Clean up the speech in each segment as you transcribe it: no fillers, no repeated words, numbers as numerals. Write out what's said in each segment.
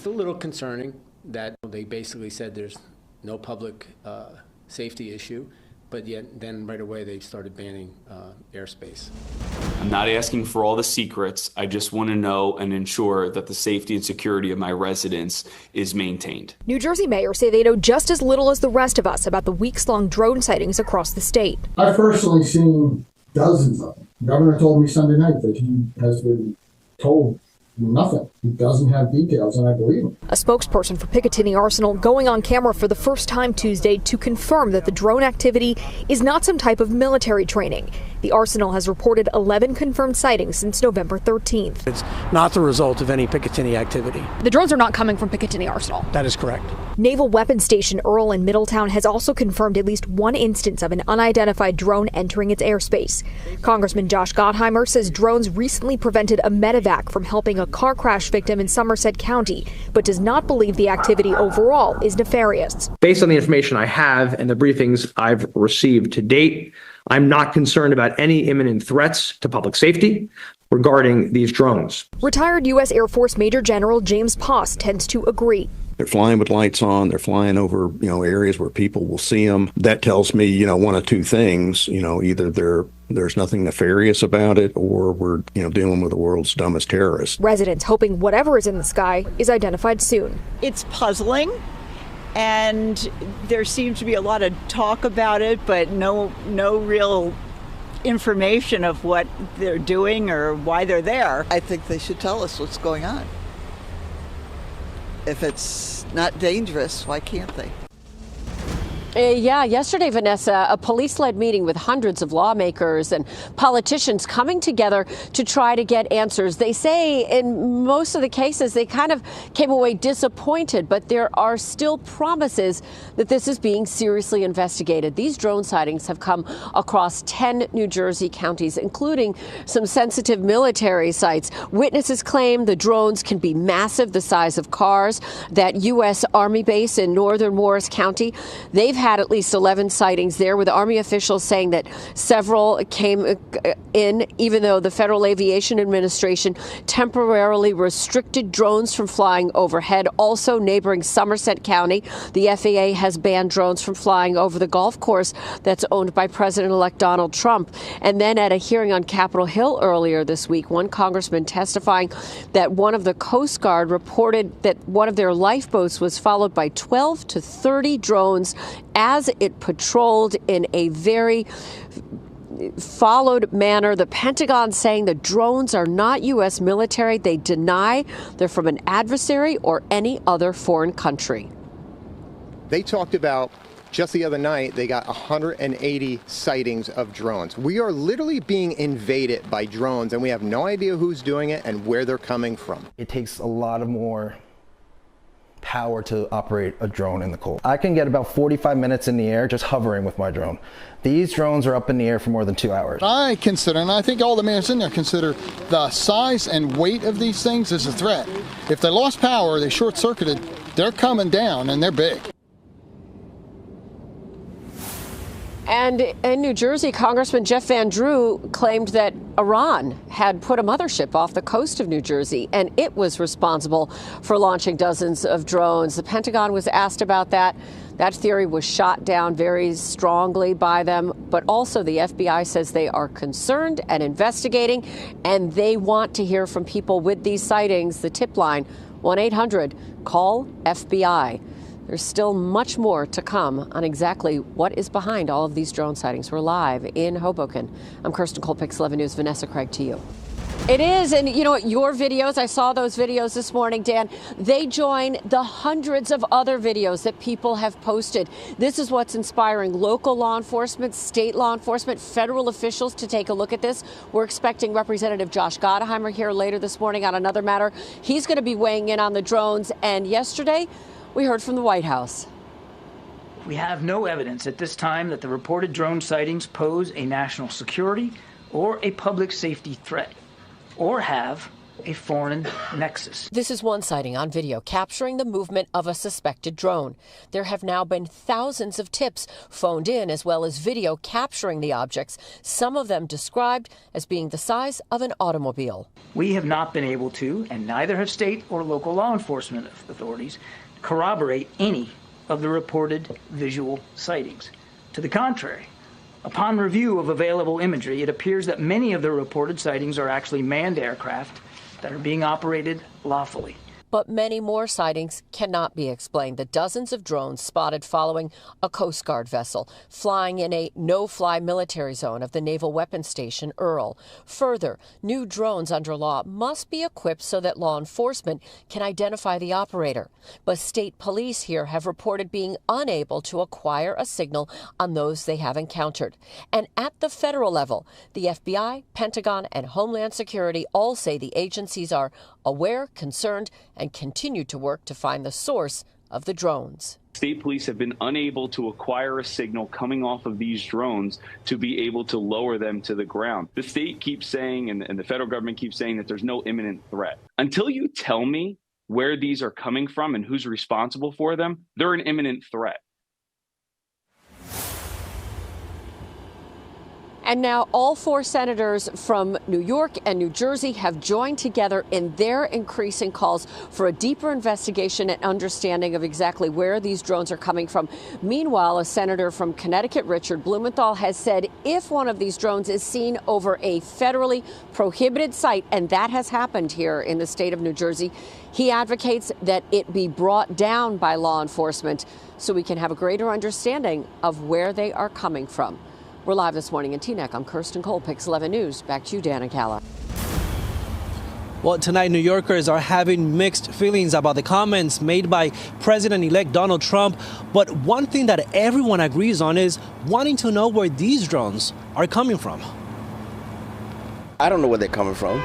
It's a little concerning that they basically said there's no public safety issue, but yet then right away they started banning airspace. I'm not asking for all the secrets. I just want to know and ensure that the safety and security of my residents is maintained. New Jersey mayors say they know just as little as the rest of us about the weeks-long drone sightings across the state. I've personally seen dozens of them. The governor told me Sunday night that he has been told nothing. He doesn't have details, and I believe him. A spokesperson for Picatinny Arsenal going on camera for the first time Tuesday to confirm that the drone activity is not some type of military training. The Arsenal has reported 11 confirmed sightings since November 13th. It's not the result of any Picatinny activity. The drones are not coming from Picatinny Arsenal. That is correct. Naval Weapons Station Earl in Middletown has also confirmed at least one instance of an unidentified drone entering its airspace. Congressman Josh Gottheimer says drones recently prevented a medevac from helping a car crash victim in Somerset County, but does not believe the activity overall is nefarious. Based on the information I have and the briefings I've received to date, I'm not concerned about any imminent threats to public safety regarding these drones. Retired U.S. Air Force Major General James Poss tends to agree. They're flying with lights on. They're flying over, areas where people will see them. That tells me, one of two things. Either there's nothing nefarious about it, or we're, dealing with the world's dumbest terrorists. Residents hoping whatever is in the sky is identified soon. It's puzzling, and there seems to be a lot of talk about it, but no real information of what they're doing or why they're there. I think they should tell us what's going on. If it's not dangerous, why can't they? Yesterday, Vanessa, a police-led meeting with hundreds of lawmakers and politicians coming together to try to get answers. They say in most of the cases they kind of came away disappointed, but there are still promises that this is being seriously investigated. These drone sightings have come across 10 New Jersey counties, including some sensitive military sites. Witnesses claim the drones can be massive, the size of cars. That U.S. Army base in northern Morris County, they've had at least 11 sightings there, with Army officials saying that several came in, even though the Federal Aviation Administration temporarily restricted drones from flying overhead. Also, neighboring Somerset County, the FAA has banned drones from flying over the golf course that's owned by President-elect Donald Trump. And then at a hearing on Capitol Hill earlier this week, one congressman testifying that one of the Coast Guard reported that one of their lifeboats was followed by 12 to 30 drones as it patrolled in a very followed manner. The Pentagon saying the drones are not U.S. military. They deny they're from an adversary or any other foreign country. They talked about just the other night, they got 180 sightings of drones. We are literally being invaded by drones, and we have no idea who's doing it and where they're coming from. It takes a lot of more power to operate a drone in the cold. I can get about 45 minutes in the air just hovering with my drone. These drones are up in the air for more than 2 hours. I consider, and I think all the mayors in there consider, the size and weight of these things as a threat. If they lost power, they short-circuited, they're coming down and they're big. And in New Jersey, Congressman Jeff Van Drew claimed that Iran had put a mothership off the coast of New Jersey, and it was responsible for launching dozens of drones. The Pentagon was asked about that. That theory was shot down very strongly by them. But also the FBI says they are concerned and investigating, and they want to hear from people with these sightings. The tip line, 1-800-CALL-FBI. There's still much more to come on exactly what is behind all of these drone sightings. We're live in Hoboken. I'm Kirsten Cole, Pix 11 News. Vanessa Craig to you. It is. And you know what? Your videos, I saw those videos this morning, Dan. They join the hundreds of other videos that people have posted. This is what's inspiring local law enforcement, state law enforcement, federal officials to take a look at this. We're expecting Representative Josh Gottheimer here later this morning on another matter. He's going to be weighing in on the drones. And yesterday, we heard from the White House. We have no evidence at this time that the reported drone sightings pose a national security or a public safety threat, or have a foreign nexus. This is one sighting on video capturing the movement of a suspected drone. There have now been thousands of tips phoned in, as well as video capturing the objects, some of them described as being the size of an automobile. We have not been able to, and neither have state or local law enforcement authorities, corroborate any of the reported visual sightings. To the contrary, upon review of available imagery, it appears that many of the reported sightings are actually manned aircraft that are being operated lawfully. But many more sightings cannot be explained. The dozens of drones spotted following a Coast Guard vessel flying in a no-fly military zone of the Naval Weapons Station, Earl. Further, new drones under law must be equipped so that law enforcement can identify the operator. But state police here have reported being unable to acquire a signal on those they have encountered. And at the federal level, the FBI, Pentagon, and Homeland Security all say the agencies are aware, concerned, and continue to work to find the source of the drones. State police have been unable to acquire a signal coming off of these drones to be able to lower them to the ground. The state keeps saying, and the federal government keeps saying, that there's no imminent threat. Until you tell me where these are coming from and who's responsible for them, they're an imminent threat. And now all 4 senators from New York and New Jersey have joined together in their increasing calls for a deeper investigation and understanding of exactly where these drones are coming from. Meanwhile, a senator from Connecticut, Richard Blumenthal, has said if one of these drones is seen over a federally prohibited site, and that has happened here in the state of New Jersey, he advocates that it be brought down by law enforcement so we can have a greater understanding of where they are coming from. We're live this morning in Teaneck. I'm Kirsten Cole, Pix 11 News. Back to you, Dan and Calla. Well, tonight, New Yorkers are having mixed feelings about the comments made by President-elect Donald Trump. But one thing that everyone agrees on is wanting to know where these drones are coming from. I don't know where they're coming from.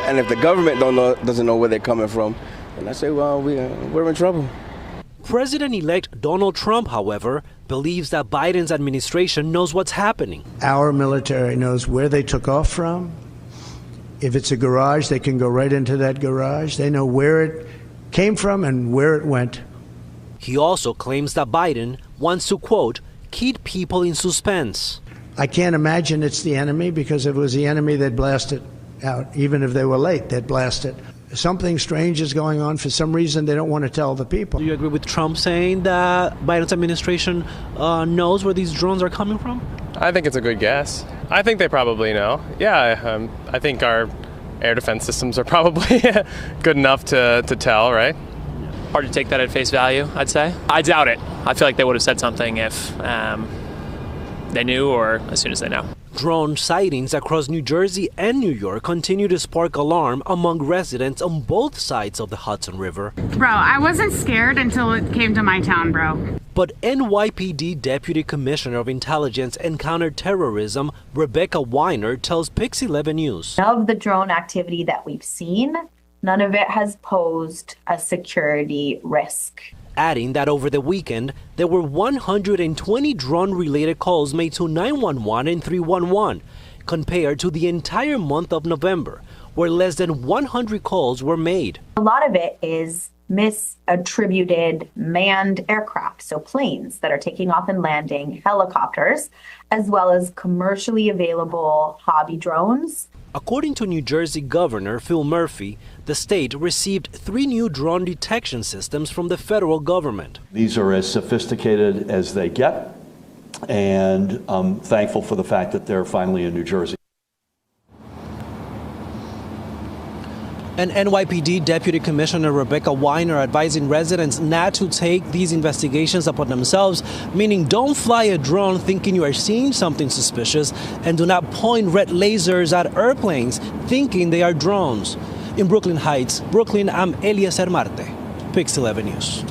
And if the government doesn't know where they're coming from, then I say, well, we're in trouble. President-elect Donald Trump, however, believes that Biden's administration knows what's happening. Our military knows where they took off from. If it's a garage, they can go right into that garage. They know where it came from and where it went. He also claims that Biden wants to, quote, keep people in suspense. I can't imagine it's the enemy, because if it was the enemy, they'd blast it out. Even if they were late, they'd blast it. Something strange is going on. For some reason, they don't want to tell the people. Do you agree with Trump saying that Biden's administration knows where these drones are coming from? I think it's a good guess. I think they probably know. Yeah, I think our air defense systems are probably good enough to tell, right? Hard to take that at face value, I'd say. I doubt it. I feel like they would have said something if they knew or as soon as they know. Drone sightings across New Jersey and New York continue to spark alarm among residents on both sides of the Hudson River. Bro, I wasn't scared until it came to my town, bro. But NYPD Deputy Commissioner of Intelligence and Counterterrorism, Rebecca Weiner, tells Pix 11 News. Of the drone activity that we've seen, none of it has posed a security risk. Adding that over the weekend, there were 120 drone-related calls made to 911 and 311, compared to the entire month of November, where less than 100 calls were made. A lot of it is misattributed manned aircraft, so planes that are taking off and landing, helicopters, as well as commercially available hobby drones. According to New Jersey Governor Phil Murphy, the state received 3 new drone detection systems from the federal government. These are as sophisticated as they get, and I'm thankful for the fact that they're finally in New Jersey. And NYPD Deputy Commissioner Rebecca Weiner advising residents not to take these investigations upon themselves, meaning don't fly a drone thinking you are seeing something suspicious, and do not point red lasers at airplanes thinking they are drones. In Brooklyn Heights, Brooklyn, I'm Eliezer Marte, Pix 11 News.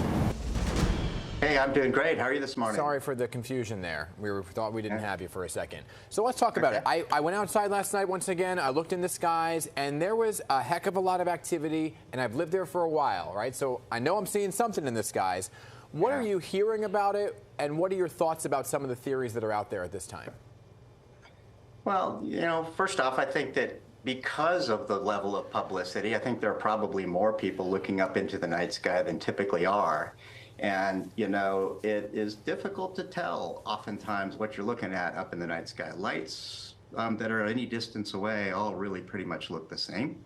Hey, I'm doing great. How are you this morning? Sorry for the confusion there. We thought we didn't have you for a second. So let's talk about it. I went outside last night once again. I looked in the skies, and there was a heck of a lot of activity, and I've lived there for a while, right? So I know I'm seeing something in the skies. What are you hearing about it, and what are your thoughts about some of the theories that are out there at this time? Well, you know, first off, I think that because of the level of publicity, I think there are probably more people looking up into the night sky than typically are. And, you know, it is difficult to tell oftentimes what you're looking at up in the night sky. Lights that are any distance away all really pretty much look the same.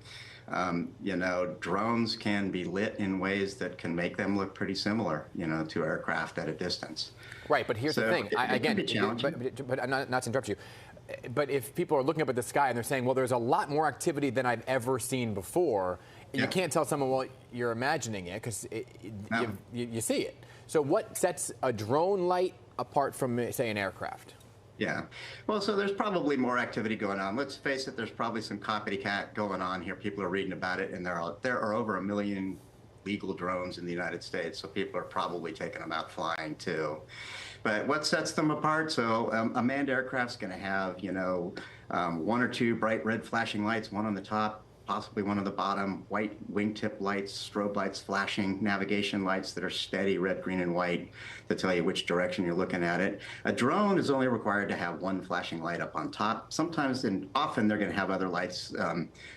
You know, drones can be lit in ways that can make them look pretty similar, you know, to aircraft at a distance. Right, but here's the thing. But I'm not to interrupt you. But if people are looking up at the sky and they're saying, well, there's a lot more activity than I've ever seen before, you can't tell someone, well, you're imagining it, because you see it. So what sets a drone light apart from, say, an aircraft? Yeah. Well, so there's probably more activity going on. Let's face it, there's probably some copycat going on here. People are reading about it, and there are over 1 million legal drones in the United States, so people are probably taking them out flying too. But what sets them apart? So a manned aircraft's going to have, you know, 1 or 2 bright red flashing lights, one on the top, possibly one on the bottom, white wingtip lights, strobe lights flashing, navigation lights that are steady, red, green, and white, to tell you which direction you're looking at it. A drone is only required to have 1 flashing light up on top. Sometimes and often they're going to have other lights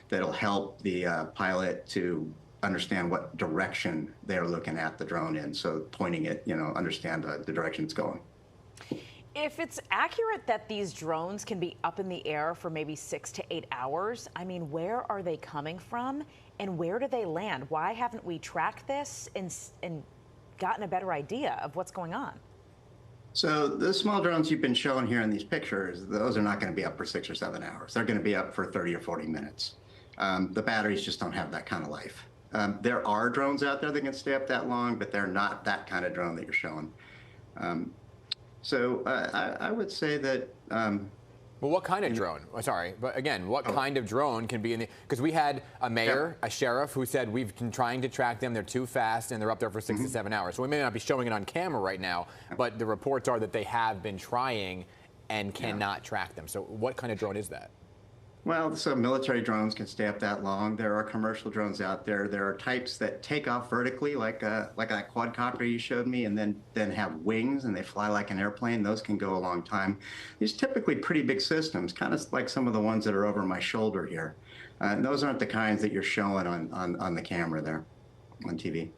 that'll help the pilot to understand what direction they're looking at the drone in. So pointing it, you know, understand the direction it's going. If it's accurate that these drones can be up in the air for maybe 6 to 8 hours, I mean, where are they coming from and where do they land? Why haven't we tracked this and gotten a better idea of what's going on? So the small drones you've been showing here in these pictures, those are not going to be up for 6 or 7 hours. They're going to be up for 30 or 40 minutes. The batteries just don't have that kind of life. There are drones out there that can stay up that long, but they're not that kind of drone that you're showing. So I would say that. Well, what kind of drone? Oh, sorry, but again, what kind of drone can be in the? Because we had a mayor, a sheriff, who said we've been trying to track them. They're too fast and they're up there for 6 to 7 hours. So we may not be showing it on camera right now, but the reports are that they have been trying and cannot track them. So what kind of drone is that? Well, so military drones can stay up that long. There are commercial drones out there. There are types that take off vertically, like that quadcopter you showed me, and then have wings and they fly like an airplane. Those can go a long time. These typically pretty big systems, kind of like some of the ones that are over my shoulder here. And those aren't the kinds that you're showing on the camera there, on TV.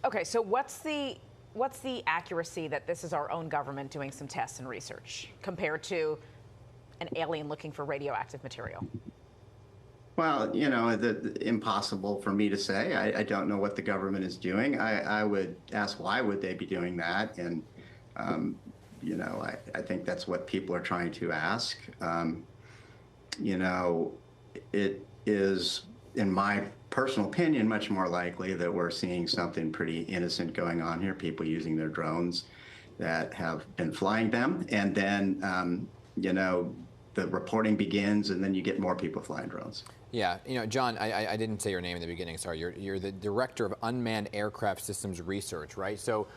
Okay, so what's the accuracy that this is our own government doing some tests and research compared to an alien looking for radioactive material? Well, you know, impossible for me to say. I don't know what the government is doing. I would ask why would they be doing that? And, you know, I think that's what people are trying to ask. You know, it is, in my personal opinion, much more likely that we're seeing something pretty innocent going on here, people using their drones that have been flying them. And then, you know, the reporting begins, and then you get more people flying drones. Yeah, you know, John, I didn't say your name in the beginning. Sorry, you're the director of Unmanned Aircraft Systems Research, right? So,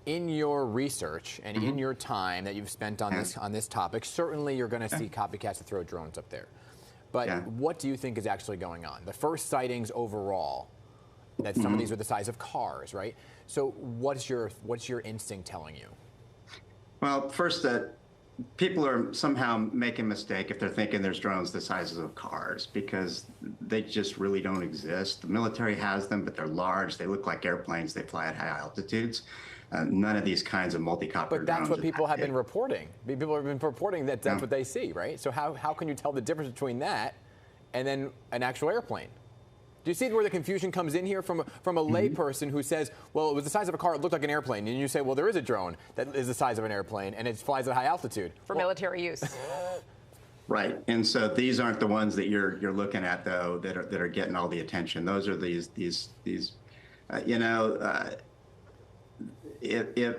in your research and in your time that you've spent on this topic, certainly you're going to see copycats that throw drones up there. But what do you think is actually going on? The first sightings overall, that some of these are the size of cars, right? So, what's your instinct telling you? Well, first that people are somehow making a mistake if they're thinking there's drones the sizes of cars, because they just really don't exist. The military has them, but they're large. They look like airplanes. They fly at high altitudes. None of these kinds of multi-copter drones. But that's what people have been reporting. People have been reporting that that's what they see, right? So how can you tell the difference between that and then an actual airplane? Do you see where the confusion comes in here from a layperson who says, well, it was the size of a car, it looked like an airplane. And you say, well, there is a drone that is the size of an airplane and it flies at high altitude. For military use. Right. And so these aren't the ones that you're looking at, though, that are getting all the attention. Those are these you know, if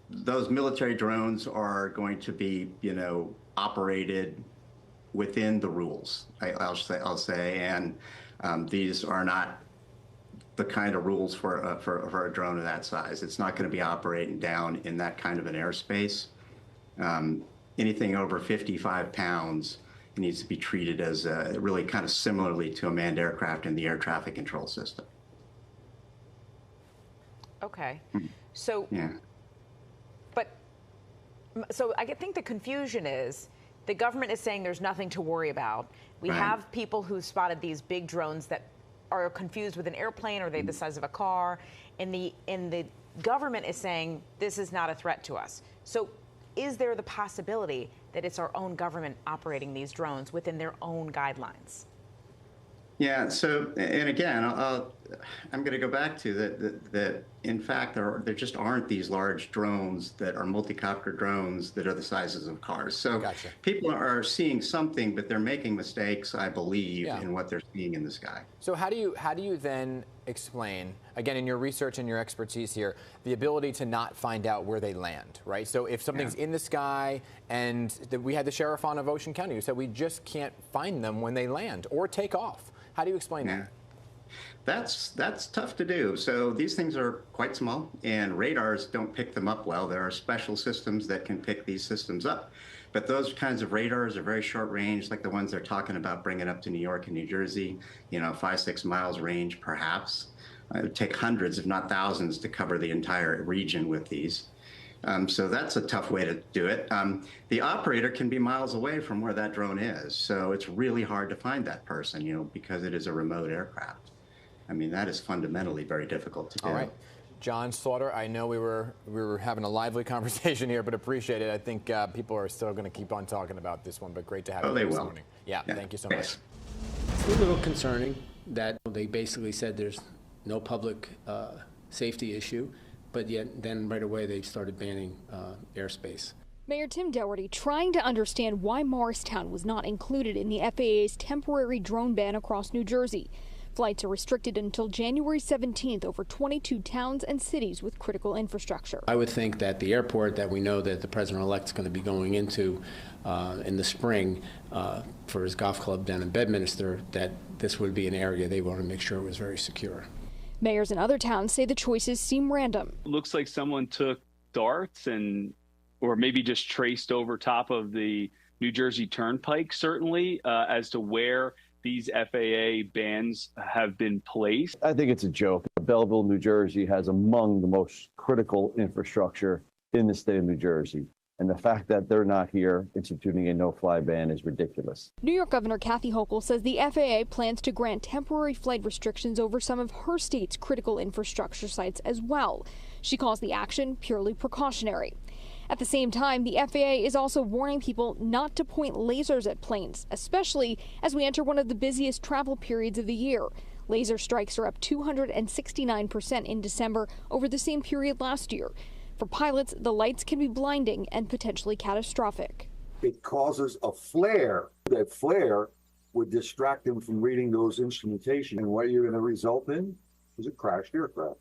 those military drones are going to be, you know, operated within the rules, I'll say, and these are not the kind of rules for a drone of that size. It's not going to be operating down in that kind of an airspace. Anything over 55 pounds needs to be treated as really kind of similarly to a manned aircraft in the air traffic control system. Okay. So, but, so I think the confusion is The government is saying there's nothing to worry about. We have people who spotted these big drones that are confused with an airplane, or they're the size of a car, and the government is saying this is not a threat to us. So is there the possibility that it's our own government operating these drones within their own guidelines? Yeah, so, and again, I'm going to go back to that in fact, there just aren't these large drones that are multi-copter drones that are the sizes of cars. So people are seeing something, but they're making mistakes, I believe, in what they're seeing in the sky. So how do you then explain, again, in your research and your expertise here, the ability to not find out where they land, right? So if something's in the sky, and we had the sheriff on of Ocean County who said we just can't find them when they land or take off. How do you explain that? That's tough to do. So these things are quite small, and radars don't pick them up well. There are special systems that can pick these systems up. But those kinds of radars are very short range, like the ones they're talking about bringing up to New York and New Jersey, 5-6 miles range, perhaps. It would take hundreds, if not thousands, to cover the entire region with these. So that's a tough way to do it. The operator can be miles away from where that drone is. So it's really hard to find that person, because it is a remote aircraft. I mean, that is fundamentally very difficult to do. All right. John Slaughter, I know we were having a lively conversation here, but appreciate it. I think people are still going to keep on talking about this one, but great to have you this morning. Yeah, thank you so much. It's a little concerning that they basically said there's no public safety issue, but yet then right away they started banning airspace. Mayor Tim Doherty trying to understand why Morristown was not included in the FAA's temporary drone ban across New Jersey. Flights are restricted until January 17th over 22 towns and cities with critical infrastructure. I would think that the airport that we know that the president-elect is going to be going into in the spring for his golf club down in Bedminster, that this would be an area they want to make sure was very secure. Mayors in other towns say the choices seem random. Looks like someone took darts or maybe just traced over top of the New Jersey Turnpike, certainly, as to where these FAA bans have been placed. I think it's a joke. Belleville, New Jersey has among the most critical infrastructure in the state of New Jersey. And the fact that they're not here instituting a no-fly ban is ridiculous. New York Governor Kathy Hochul says the FAA plans to grant temporary flight restrictions over some of her state's critical infrastructure sites as well. She calls the action purely precautionary. At the same time, the FAA is also warning people not to point lasers at planes, especially as we enter one of the busiest travel periods of the year. Laser strikes are up 269% in December over the same period last year. For pilots, the lights can be blinding and potentially catastrophic. It causes a flare. That flare would distract them from reading those instrumentation, and what you're going to result in is a crashed aircraft.